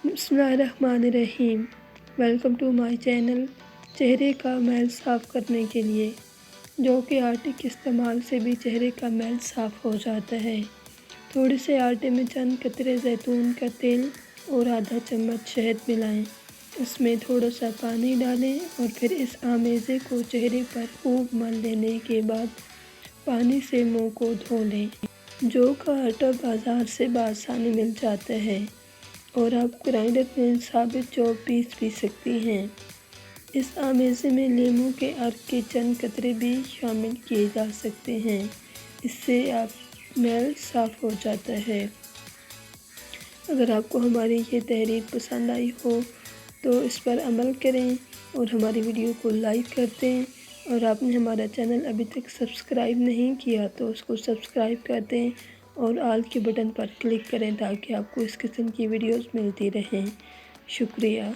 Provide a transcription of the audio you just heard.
बिस्मिल्लाहिर्रहमानिर्रहीम। Welcome to my channel. चेहरे का मैल साफ़ करने के लिए जौ के आटे के इस्तेमाल से भी चेहरे का मैल साफ़ हो जाता है। थोड़े से आटे में चंद कतरे जैतून का तेल और आधा चम्मच शहद मिलाएं। इसमें थोड़ा सा पानी डालें और फिर इस आमेज़े को चेहरे पर खूब मल लेने के बाद पानी से मुंह को धो लें। जौ का आटा बाज़ार से बआसानी मिल जाता है और आप ग्राइंडर में साबित जौ पीस भी सकती हैं। इस आमेज़े में लीमू के अर्क के चंद कतरे भी शामिल किए जा सकते हैं। इससे आप मैल साफ़ हो जाता है। अगर आपको हमारी ये तहरीर पसंद आई हो तो इस पर अमल करें और हमारी वीडियो को लाइक कर दें। और आपने हमारा चैनल अभी तक सब्सक्राइब नहीं किया तो उसको सब्सक्राइब कर दें और ऑल के बटन पर क्लिक करें ताकि आपको इस किस्म की वीडियोस मिलती रहें। शुक्रिया।